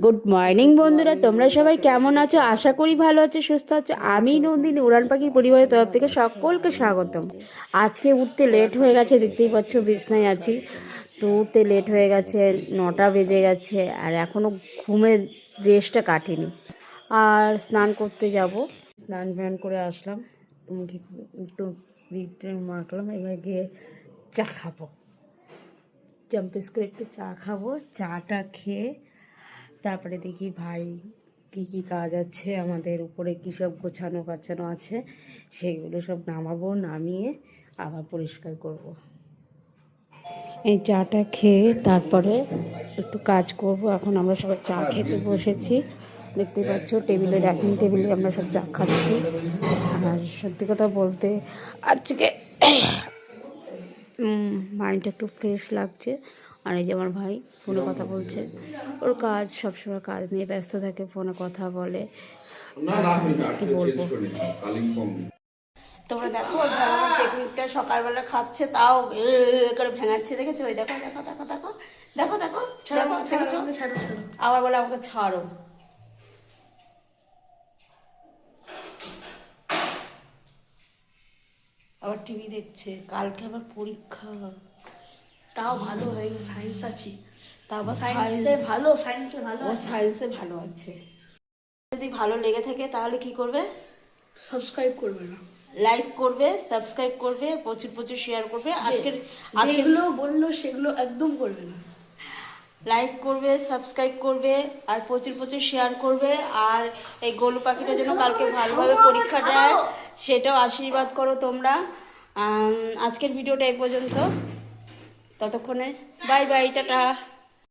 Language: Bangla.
গুড মর্নিং বন্ধুরা, তোমরা সবাই কেমন আছো? আশা করি ভালো আছো, সুস্থ আছো। আমি নন্দিনী, উড়ান পাখির পরিবারের তরফ থেকে সকলকে স্বাগতম। আজকে উঠতে লেট হয়ে গেছে, দেখতেই পাচ্ছ বিছনায় আছি তো। উঠতে লেট হয়ে গেছে, 9টা বেজে গেছে আর এখনও ঘুমের রেস্টটা কাটেনি। আর স্নান করতে যাব, স্নান ফ্যান করে আসলাম, একটু মাখলাম, এবার গিয়ে চা খাবো। জাম্পিস করে একটু চা খাবো। চাটা খেয়ে তারপরে দেখি ভাই কী কী কাজ আছে, আমাদের উপরে কী সব গোছানো গাছানো আছে, সেগুলো সব নামাবো, নামিয়ে আবার পরিষ্কার করব। এই চাটা খেয়ে তারপরে একটু কাজ করব। এখন আমরা সবাই চা খেতে বসেছি, দেখতে পাচ্ছ টেবিলে, ডাইনিং টেবিলে আমরা সব চা খাচ্ছি। আর সত্যি কথা বলতে আজকে মাইন্ডটা একটু ফ্রেশ লাগছে। আর এই যে আমার ভাই ফোনে কথা বলছে, ওর কাজ সবসময় কাজ নিয়ে ব্যস্ত থাকে, ফোনে কথা বলে। কি বলবো, তোমরা দেখো ওর ভেঙানোর টেকনিকটা, সকালবেলা খাচ্ছে তাও করে ভেঙাচ্ছে, দেখেছো? ওই দেখো দেখো দেখো দেখো দেখো দেখো দেখেছো, আবার বলে আমাকে ছাড়ো। আবার টিভি দেখছে, কালকে আবার পরীক্ষা। তাও ভালো হয়, সায়েন্স আছে। তারপর সায়েন্সে ভালো, সায়েন্সে ভালো, সায়েন্সে ভালো আছে। যদি ভালো লেগে থাকে তাহলে কি করবে? সাবস্ক্রাইব করবে না, লাইক করবে, সাবস্ক্রাইব করবে, প্রচুর প্রচুর শেয়ার করবে। আজকের যেগুলো বললো সেগুলো একদম করবে না। লাইক করবে, সাবস্ক্রাইব করবে আর প্রচুর প্রচুর শেয়ার করবে। আর এই গোলু পাখিটা যেন কালকে ভালোভাবে পরীক্ষা দেয়, সেটাও আশীর্বাদ করো তোমরা। আজকের ভিডিওটা এই পর্যন্ত, ততক্ষণে বাই বাই, টাটা।